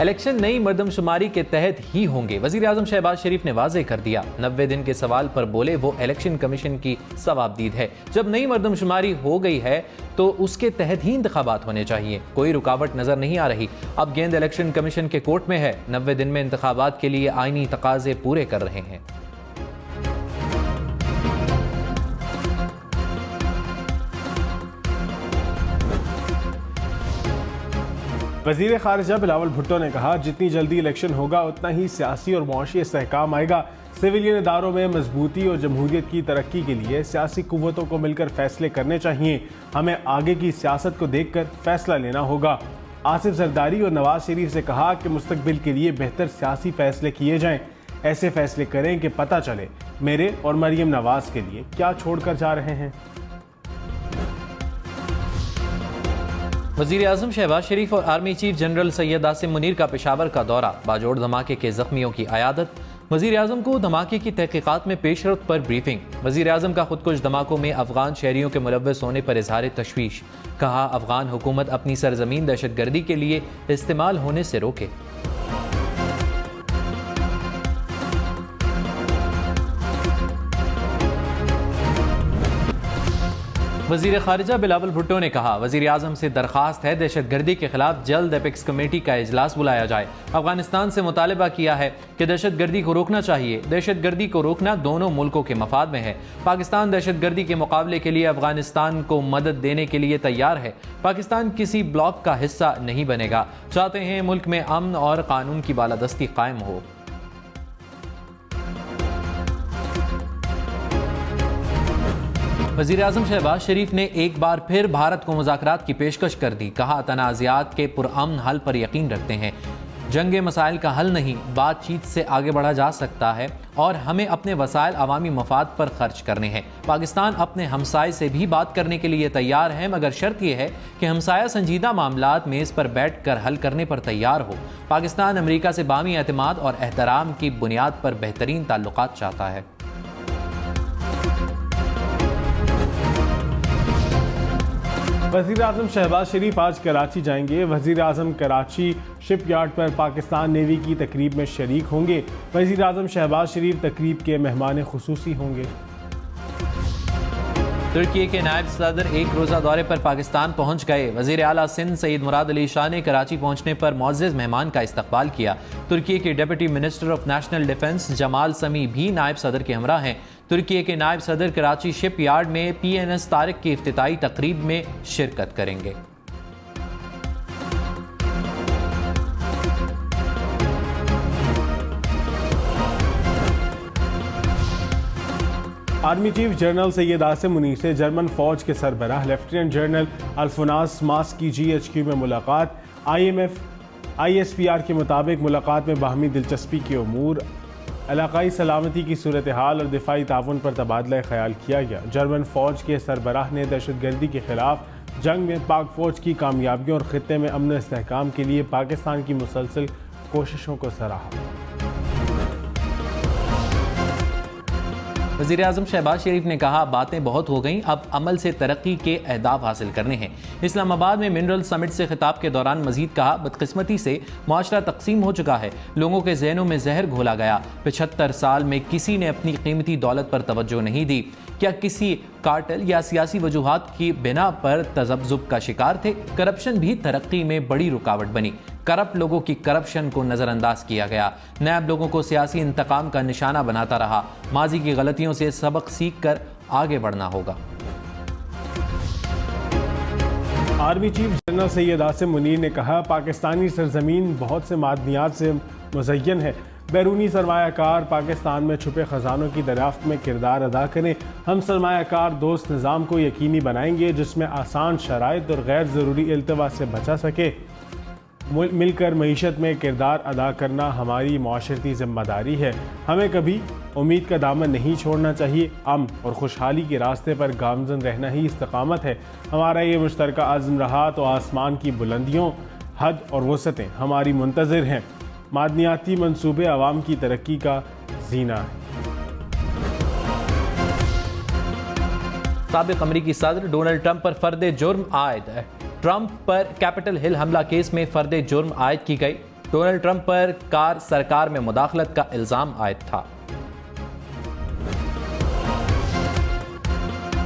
Election नई मरदमशुमारी के तहत ही होंगे। वज़ीर आज़म शहबाज शरीफ ने वाज़ेह कर दिया। 90 दिन के सवाल पर बोले वो इलेक्शन कमीशन की सवाबदीद है। जब नई मरदमशुमारी हो गई है तो उसके तहत ही इंतखाबात होने चाहिए। कोई रुकावट नजर नहीं आ रही। अब गेंद इलेक्शन कमीशन के कोर्ट में है। 90 दिन में इंतखाबात के लिए आईनी तकाजे पूरे कर रहे हैं। वज़ीर ख़ारिजा बिलावल भुट्टो ने कहा, जितनी जल्दी इलेक्शन होगा उतना ही सियासी और मुआशी इस्तेहकाम आएगा। सिविलियन इदारों में मजबूती और जमहूरियत की तरक्की के लिए सियासी कुव्वतों को मिलकर फैसले करने चाहिए। हमें आगे की सियासत को देखकर फैसला लेना होगा। आसिफ जरदारी और नवाज शरीफ से कहा कि मुस्तकबिल के लिए बेहतर सियासी फैसले किए जाएं। ऐसे फैसले करें कि पता चले मेरे और मरियम नवाज के लिए क्या छोड़कर जा रहे हैं। वज़ीर आज़म शहबाज शरीफ और army chief general Syed Asim Munir का पेशावर का दौरा, बाजोड़ धमाके के जख्मियों की अयादत। वज़ीर आज़म को धमाके की तहकीकात में पेशरफ्त पर ब्रीफिंग। वज़ीर आज़म का खुदकुश धमाकों में अफगान शहरियों के मुलव्वस होने पर इजहार तशवीश। कहा, अफगान हुकूमत अपनी सरजमीन दहशतगर्दी के लिए इस्तेमाल होने से रोके। वज़ीर ख़ारिजा बिलावल भुट्टो ने कहा, वज़ीर आज़म से दरख्वास्त है दहशतगर्दी के खिलाफ जल्द एपेक्स कमेटी का इजलास बुलाया जाए। अफगानिस्तान से मुतालबा किया है कि दहशतगर्दी को रोकना चाहिए। दहशतगर्दी को रोकना दोनों मुल्कों के मफाद में है। पाकिस्तान दहशतगर्दी के मुकाबले के लिए अफगानिस्तान को मदद देने के लिए तैयार है। पाकिस्तान किसी ब्लॉक का हिस्सा नहीं बनेगा। चाहते हैं मुल्क में अमन और कानून की बालादस्ती कायम हो। वज़ीर आज़म शहबाज शरीफ ने एक बार फिर भारत को मुज़ाकरात की पेशकश कर दी। कहा, तनाज़ात के पुरअमन हल पर यकीन रखते हैं। जंग मसाइल का हल नहीं, बातचीत से आगे बढ़ा जा सकता है और हमें अपने वसाइल अवामी मफाद पर खर्च करने हैं। पाकिस्तान अपने हमसाय से भी बात करने के लिए तैयार है, मगर शर्त यह है कि हमसाया संजीदा मामलात मेज़ पर बैठ कर हल करने पर तैयार हो। पाकिस्तान अमरीका से बामी एतमाद और एहतराम की बुनियाद पर बेहतरीन ताल्लुकात चाहता है। वज़ीर आज़म शहबाज शरीफ आज कराची जाएंगे। वज़ीर आज़म कराची शिपयार्ड पर पाकिस्तान नेवी की तकरीब में शरीक होंगे। वज़ीर आज़म शहबाज शरीफ तकरीब के मेहमान खुसूसी होंगे। तुर्की के नायब सदर एक रोज़ा दौरे पर पाकिस्तान पहुंच गए। वज़ीर आला सिंध सईद मुराद अली शाह ने कराची पहुंचने पर मुअज़्ज़ज़ मेहमान का इस्तकबाल किया। तुर्की के deputy minister of national defence Jamal समी भी नायब सदर के हमरा हैं। तुर्की के नायब सदर कराची शिप यार्ड में PNS तारिक की इफ्तिताई तकरीब में शिरकत करेंगे। Army chief general Syed Asim Munir से जर्मन फौज के सरबराह लेफ्टिनेंट जनरल अल्फोनास मास की GHQ में मुलाकात। ISPR के मुताबिक मुलाकात में बाहमी दिलचस्पी के उमूर, इलाकाई सलामती की सूरत हाल और दिफाई ताउन पर तबादला ख्याल किया गया। जर्मन फौज के सरबराह ने दहशतगर्दी के खिलाफ जंग में पाक फौज की कामयाबियों और खित्ते में अमन इस्तेहकाम के लिए पाकिस्तान की मुसलसल कोशिशों को सराहा। वज़ीर आज़म शहबाज शरीफ ने कहा, बातें बहुत हो गईं, अब अमल से तरक्की के अहदाफ हासिल करने हैं। इस्लामाबाद में मिनरल समिट से खिताब के दौरान मजीद कहा, बदकिस्मती से मुआशरा तकसीम हो चुका है। लोगों के जहनों में जहर घोला गया। 75 साल में किसी ने अपनी कीमती दौलत पर तवज्जो नहीं दी। क्या किसी कार्टल या सियासी वजूहात की बिना पर तज़ब्ज़ुब का शिकार थे? करप्शन भी तरक्की में बड़ी रुकावट बनी। करप्ट लोगों की करप्शन को नज़रअंदाज किया गया। नैब लोगों को सियासी इंतकाम का निशाना बनाता रहा। माजी की गलतियों से सबक सीख कर आगे बढ़ना होगा। Army chief general Syed Asim Munir ने कहा, पाकिस्तानी सरजमीन बहुत से मादनियात से मुज़य्यन है। बैरूनी सरमायाकार पाकिस्तान में छुपे ख़जानों की दरियाफ्त में किरदार अदा करें। हम सरमायाकार दोस्त निज़ाम को यकीनी बनाएंगे जिसमें आसान शराइत और गैर ज़रूरी इल्तवा से बचा सके। मिलकर मईशत में किरदार अदा करना हमारी माशरती ज़िम्मेदारी है। हमें कभी उम्मीद का दामन नहीं छोड़ना चाहिए। अमन और खुशहाली के रास्ते पर गामज़न रहना ही इस्तकामत है। हमारा ये मुश्तरका अज़्म रहा तो आसमान की बुलंदियों, हद और वसअतें हमारी मुंतज़िर हैं। मादनियाती मंसूबे आवाम की तरक्की का जीना है। साबिक़ अमरीकी सदर डोनाल्ड ट्रंप पर फर्द जुर्म आयद। ट्रंप पर कैपिटल हिल हमला केस में फर्द जुर्म आयद की गई। डोनाल्ड ट्रंप पर सरकार में मुदाखलत का इल्जाम आयद था।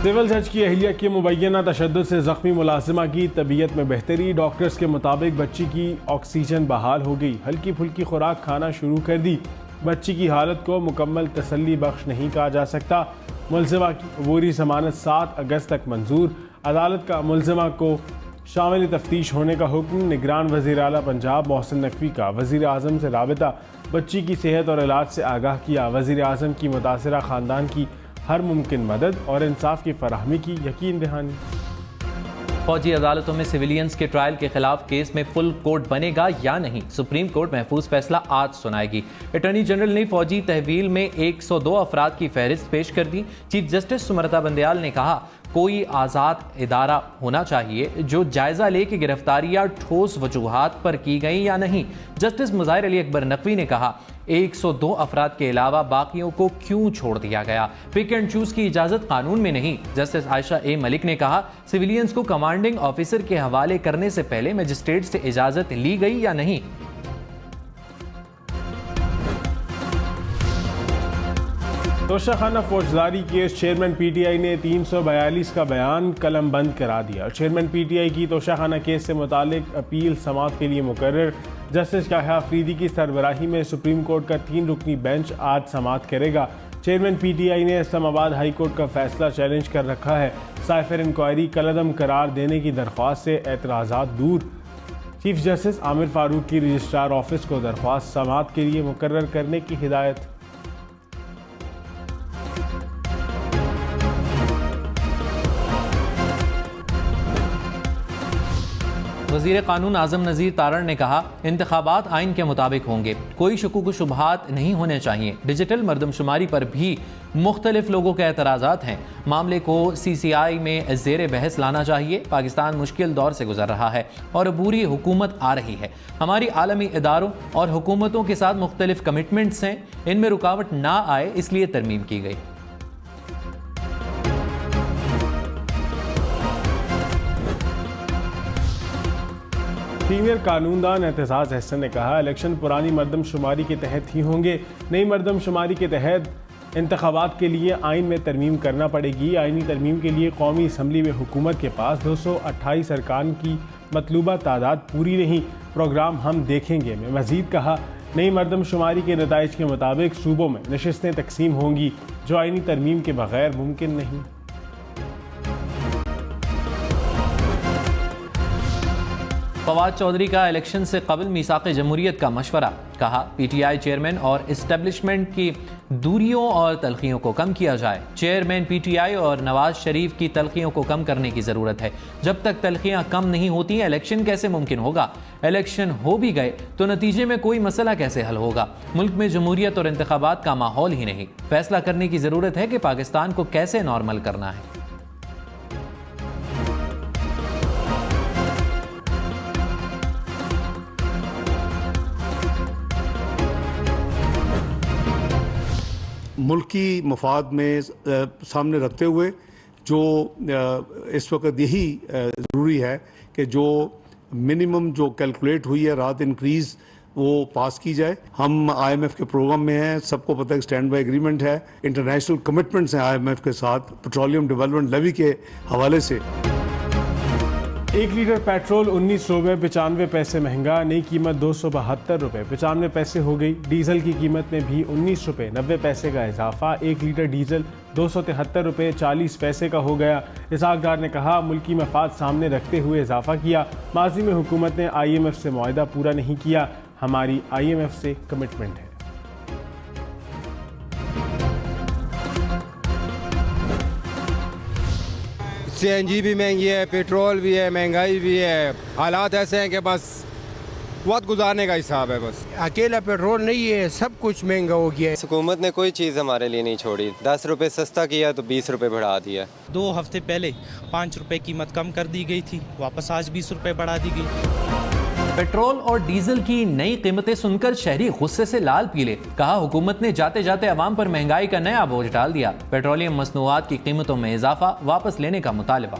सिविल जज की अहलिया की मुबैना तशद्दुद से जख्मी मुलाजिमा की तबीयत में बेहतरी। डॉक्टर्स के मुताबिक बच्ची की ऑक्सीजन बहाल हो गई, हल्की फुल्की खुराक खाना शुरू कर दी। बच्ची की हालत को मुकम्मल तसल्ली बख्श नहीं कहा जा सकता। मुलजिमा की अबूरी जमानत 7 अगस्त तक मंजूर। अदालत का मुलजिमा को शामिल तफ्तीश होने का हुक्म। निगरान वज़ीर आला पंजाब मोहसिन नकवी का वज़ीर आज़म से राबिता। बच्ची की सेहत और इलाज से आगाह किया। वज़ीर आज़म की मुतासरा ख़ानदान की हर मुमकिन मदद और इंसाफ की फराहमी की यकीन दहानी। फौजी अदालतों में सिविलियंस के ट्रायल के खिलाफ केस में फुल कोर्ट बनेगा या नहीं, सुप्रीम कोर्ट महफूज फैसला आज सुनाएगी। अटॉर्नी जनरल ने फौजी तहवील में 102 अफराद की फहरिस्त पेश कर दी। चीफ जस्टिस सुमरता बंदयाल ने कहा कोई आज़ाद इदारा होना चाहिए जो जायजा ले कि गिरफ्तारियां ठोस वजूहात पर की गई या नहीं। जस्टिस मुज़ाहिर अली अकबर नकवी ने कहा 102 अफराद के अलावा बाकियों को क्यों छोड़ दिया गया, पिक एंड चूज की इजाजत कानून में नहीं। जस्टिस आयशा ए मलिक ने कहा सिविलियंस को कमांडिंग ऑफिसर के हवाले करने से पहले मजिस्ट्रेट से इजाजत ली गई या नहीं। तोशाखाना फौजदारी केस चेयरमैन पीटीआई ने 342 का बयान कलम बंद करा दिया। चेयरमैन पीटीआई की तोशाखाना केस से मुतालिक अपील समाअत के लिए मुकर्रर। जस्टिस याह्या अफरीदी की सरबराही में सुप्रीम कोर्ट का 3 रुकनी बेंच आज समाअत करेगा। चेयरमैन पीटीआई ने इस्लामाबाद हाई कोर्ट का फैसला चैलेंज कर रखा है। साइफर इंक्वायरी कलअदम करार देने की दरख्वास्त से एतराज़ात दूर। चीफ जस्टिस आमिर फारूक की रजिस्ट्रार ऑफिस को दरख्वास्त समाअत के लिए मुकर्रर करने की हिदायत। वज़ीर कानून आज़म नज़ीर तारण ने कहा इंतखाबात आइन के मुताबिक होंगे, कोई शुकूक शुबहात नहीं होने चाहिए। डिजिटल मरदमशुमारी पर भी मुख्तलिफ लोगों के एतराज़ात हैं। मामले को CCI में ज़ेर बहस लाना चाहिए। पाकिस्तान मुश्किल दौर से गुजर रहा है और बुरी हुकूमत आ रही है। हमारी आलमी इदारों और हुकूमतों के साथ मुख्तलिफ कमिटमेंट्स हैं, इनमें रुकावट ना आए इसलिए तरमीम की गई। सीनियर कानूनदान एतजाज़ अहसन ने कहा इलेक्शन पुरानी मरदमशुमारी के तहत ही होंगे, नई मरदमशुमारी के तहत इंतखाबात के लिए आइन में तरमीम करना पड़ेगी। आइनी तरमीम के लिए कौमी असम्बली में हुकूमत के पास 228 अरकान की मतलूबा तादाद पूरी नहीं, प्रोग्राम हम देखेंगे में मजीद कहा नई मरदमशुमारी के नताइज के मुताबिक सूबों में नशिस्तें तकसीम होंगी जो आइनी तरमीम के बगैर मुमकिन नहीं। फवाद चौधरी का इलेक्शन से कबल मीसाक़ जमहूरियत का मशवरा। कहा PTI चेयरमैन और इस्टेब्लिशमेंट की दूरियों और तलखियों को कम किया जाए। चेयरमैन PTI और नवाज शरीफ की तलखियों को कम करने की ज़रूरत है। जब तक तलखियाँ कम नहीं होती इलेक्शन कैसे मुमकिन होगा। इलेक्शन हो भी गए तो नतीजे में कोई मसला कैसे हल होगा। मुल्क में जमहूरियत और इंतखाबात का माहौल ही नहीं। फैसला करने की ज़रूरत है कि पाकिस्तान को कैसे नॉर्मल करना है। मुल्की मफाद में सामने रखते हुए जो इस वक्त यही ज़रूरी है कि जो मिनिमम जो कैलकुलेट हुई है रात इंक्रीज़ वो पास की जाए। हम IMF के प्रोग्राम में हैं, सबको पता है स्टैंड बाई एग्रीमेंट है, इंटरनेशनल कमिटमेंट्स हैं IMF के साथ पेट्रोलियम डेवलपमेंट लेवी के हवाले से। 1 लीटर पेट्रोल 19 रुपये 95 पैसे महंगा, नई कीमत 272 रुपये 95 पैसे हो गई। डीजल की कीमत में भी 19 रुपये 90 पैसे का इजाफा, 1 लीटर डीजल 273 रुपये 40 पैसे का हो गया। इसहाक डार ने कहा मुल्की मफाद सामने रखते हुए इजाफा किया। माजी में हुकूमत ने IMF से मुआहदा पूरा नहीं किया, हमारी IMF से कमिटमेंट है। CNG भी महंगी है, पेट्रोल भी है, महंगाई भी है। हालात ऐसे हैं कि बस वक्त गुजारने का हिसाब है। बस अकेला पेट्रोल नहीं है, सब कुछ महंगा हो गया है। हुकूमत ने कोई चीज़ हमारे लिए नहीं छोड़ी। 10 रुपये सस्ता किया तो 20 रुपये बढ़ा दिया। 2 हफ्ते पहले 5 रुपये कीमत कम कर दी गई थी, वापस आज 20 रुपये बढ़ा दी गई। पेट्रोल और डीजल की नई कीमतें सुनकर शहरी गुस्से से लाल पीले। कहा हुकूमत ने जाते जाते अवाम पर महंगाई का नया बोझ डाल दिया। पेट्रोलियम मसनूआत की कीमतों में इजाफा वापस लेने का मुतालबा।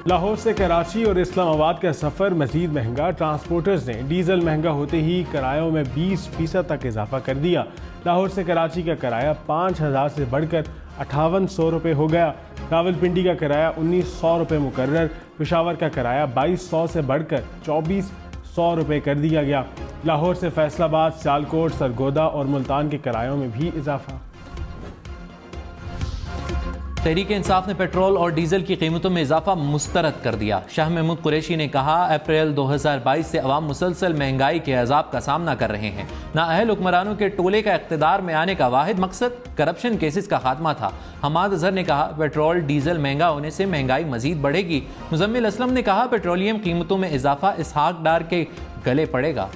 लाहौर से कराची और इस्लामाबाद का सफ़र मज़ीद महंगा। ट्रांसपोर्टर्स ने डीजल महंगा होते ही किरायों में 20% तक इजाफा कर दिया। लाहौर से कराची का किराया 5,000 से बढ़कर 5800 रुपये हो गया। रावलपिंडी का किराया 1900 रुपये मुकर्रर। पेशावर का किराया 2200 से बढ़कर 2400 रुपये कर दिया गया। लाहौर से फैसलाबाद, सियालकोट, सरगोदा और मुल्तान के किरायों में भी इजाफा। तहरीक इंसाफ ने पेट्रोल और डीजल की कीमतों में इजाफा मुस्तरद कर दिया। शाह महमूद कुरैशी ने कहा, अप्रैल 2022 से अवाम मुसलसल महंगाई के अजाब का सामना कर रहे हैं। नाअहल हुक्मरानों के टोले का इख्तिदार में आने का वाहिद मकसद करप्शन केसेस का खात्मा था। हमाद अजहर ने कहा, पेट्रोल डीजल महंगा होने से महंगाई मजीद बढ़ेगी। मुजम्मिल असलम ने कहा, पेट्रोलियम कीमतों में इजाफा इसहाक डार के गले पड़ेगा।